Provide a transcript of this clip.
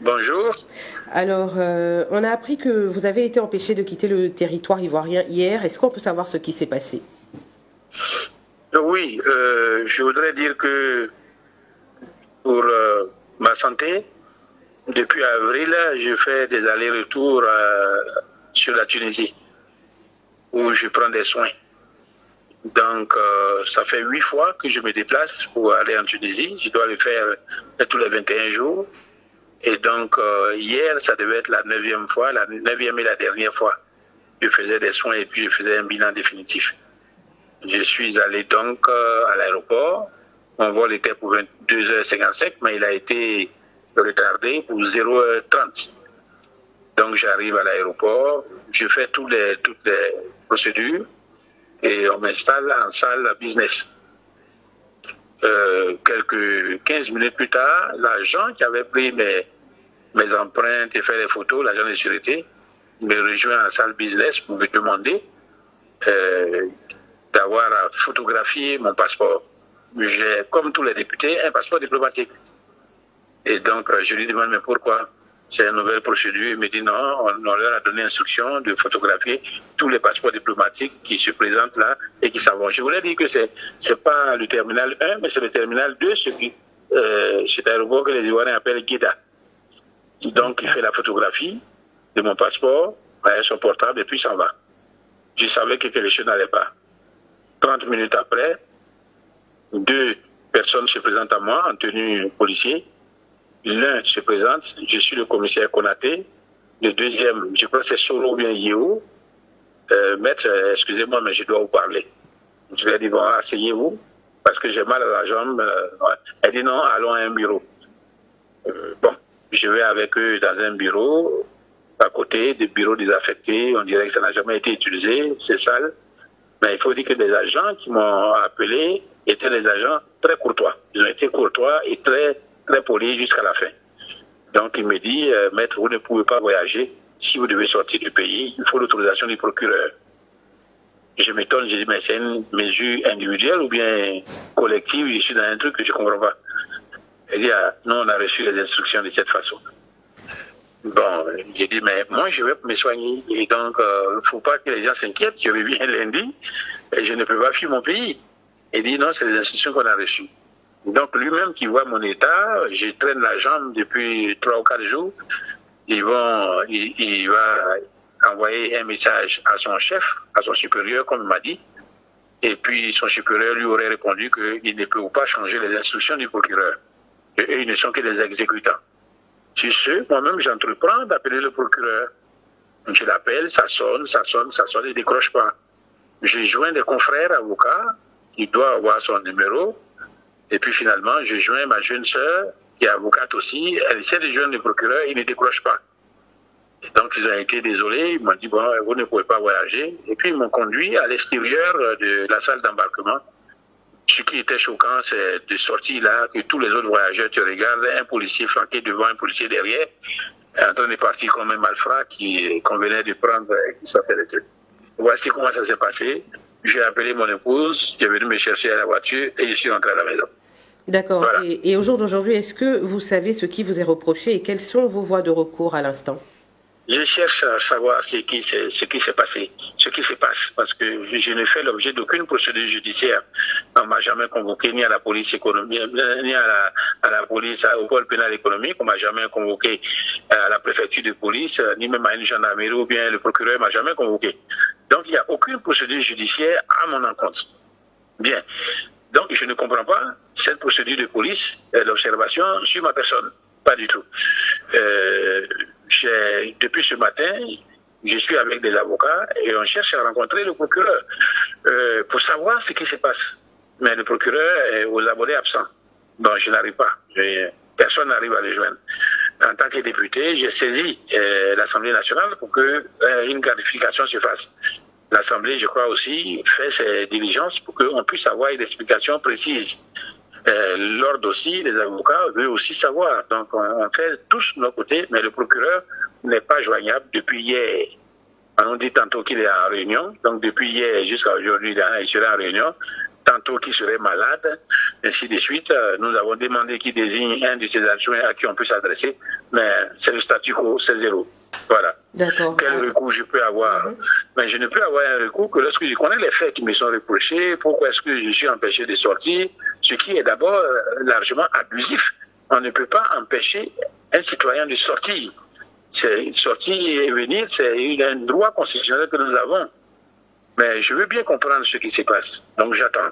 Bonjour. Alors, on a appris que vous avez été empêché de quitter le territoire ivoirien hier. Est-ce qu'on peut savoir ce qui s'est passé? Oui, je voudrais dire que pour ma santé, depuis avril, je fais des allers-retours sur la Tunisie, où je prends des soins. Donc, ça fait 8 fois que je me déplace pour aller en Tunisie. Je dois le faire tous les 21 jours. Et donc, hier, ça devait être la 9e fois, la 9e et la dernière fois. Je faisais des soins et puis je faisais un bilan définitif. Je suis allé donc à l'aéroport. Mon vol était pour 22h55, mais il a été retardé pour 0h30. Donc, j'arrive à l'aéroport, je fais toutes les procédures et on m'installe en salle business. Quelques 15 minutes plus tard, l'agent qui avait pris mes empreintes et fait les photos, l'agent de sécurité, me rejoint en salle business pour me demander d'avoir photographié mon passeport. J'ai, comme tous les députés, un passeport diplomatique. Et donc, je lui demande, mais pourquoi? C'est une nouvelle procédure. Il me dit non, on leur a donné instruction de photographier tous les passeports diplomatiques qui se présentent là et qui s'en vont. Je voulais dire que c'est pas le terminal 1, mais c'est le terminal 2, cet aéroport que les Ivoiriens appellent Guéda. Donc, il fait la photographie de mon passeport avec son portable et puis s'en va. Je savais que quelque chose n'allait pas. 30 minutes après, 2 personnes se présentent à moi en tenue policier. L'un se présente, je suis le commissaire Konaté. Le deuxième, je crois que c'est Solo ou bien Yeo. Maître, excusez-moi, mais je dois vous parler. Je lui ai dit, bon, asseyez-vous, parce que j'ai mal à la jambe. Elle dit, non, allons à un bureau. Bon, je vais avec eux dans un bureau, à côté des bureaux désaffectés. On dirait que ça n'a jamais été utilisé, c'est sale. Mais il faut dire que les agents qui m'ont appelé étaient des agents très courtois. Ils ont été courtois et très polis jusqu'à la fin. Donc il me dit, maître, vous ne pouvez pas voyager. Si vous devez sortir du pays, il faut l'autorisation du procureur. Je m'étonne, je dis, mais c'est une mesure individuelle ou bien collective? Je suis dans un truc que je ne comprends pas. Il dit, ah, nous, on a reçu les instructions de cette façon. Bon, j'ai dit, mais moi, je vais me soigner. Et donc, il ne faut pas que les gens s'inquiètent. Je reviens lundi et je ne peux pas fuir mon pays. Il dit, non, c'est les instructions qu'on a reçues. Donc, lui-même qui voit mon état, je traîne la jambe depuis 3 ou 4 jours. Il va envoyer un message à son chef, à son supérieur, comme il m'a dit. Et puis, son supérieur lui aurait répondu qu'il ne peut pas changer les instructions du procureur. Et eux, ils ne sont que des exécutants. Sur ce, moi-même, j'entreprends d'appeler le procureur. Je l'appelle, ça sonne, il ne décroche pas. Je joins des confrères avocats, qui doivent avoir son numéro. Et puis finalement, je joins ma jeune sœur, qui est avocate aussi. Elle essaie de joindre le procureur, il ne décroche pas. Et donc, ils ont été désolés. Ils m'ont dit, bon, vous ne pouvez pas voyager. Et puis, ils m'ont conduit à l'extérieur de la salle d'embarquement. Ce qui était choquant, c'est de sortir là, que tous les autres voyageurs te regardent, un policier flanqué devant, un policier derrière, en train de partir comme un malfrat qu'on venait de prendre et qui sortait des trucs. Voici comment ça s'est passé. J'ai appelé mon épouse, qui est venue me chercher à la voiture et je suis rentré à la maison. D'accord. Voilà. Et au jour d'aujourd'hui, est-ce que vous savez ce qui vous est reproché et quelles sont vos voies de recours à l'instant? Je cherche à savoir ce qui s'est passé, ce qui se passe, parce que je ne fais l'objet d'aucune procédure judiciaire. On ne m'a jamais convoqué ni à la police économique, ni à la police, au pôle pénal économique, on ne m'a jamais convoqué à la préfecture de police, ni même à une gendarmerie ou bien le procureur ne m'a jamais convoqué. Donc il n'y a aucune procédure judiciaire à mon encontre. Bien. Donc je ne comprends pas cette procédure de police d'observation sur ma personne. Pas du tout. Depuis ce matin, je suis avec des avocats et on cherche à rencontrer le procureur pour savoir ce qui se passe. Mais le procureur est aux abonnés absents. Donc je n'arrive pas. Personne n'arrive à le joindre. En tant que député, j'ai saisi l'Assemblée nationale pour qu'une clarification se fasse. L'Assemblée, je crois aussi, fait ses diligences pour qu'on puisse avoir une explication précise. L'ordre aussi, les avocats veulent aussi savoir. Donc, on fait tous de nos côtés, mais le procureur n'est pas joignable depuis hier. On dit tantôt qu'il est en réunion, donc depuis hier jusqu'à aujourd'hui, il sera en réunion. Tantôt qu'il serait malade. ainsi de suite. Nous avons demandé qu'il désigne un de ses adjoints à qui on peut s'adresser, mais c'est le statu quo, c'est zéro. Voilà. D'accord. Quel recours je peux avoir? Mais je ne peux avoir un recours que lorsque je connais les faits qui me sont reprochés, pourquoi est-ce que je suis empêché de sortir, ce qui est d'abord largement abusif. On ne peut pas empêcher un citoyen de sortir. C'est sortir et venir, c'est un droit constitutionnel que nous avons. Mais je veux bien comprendre ce qui se passe. Donc j'attends.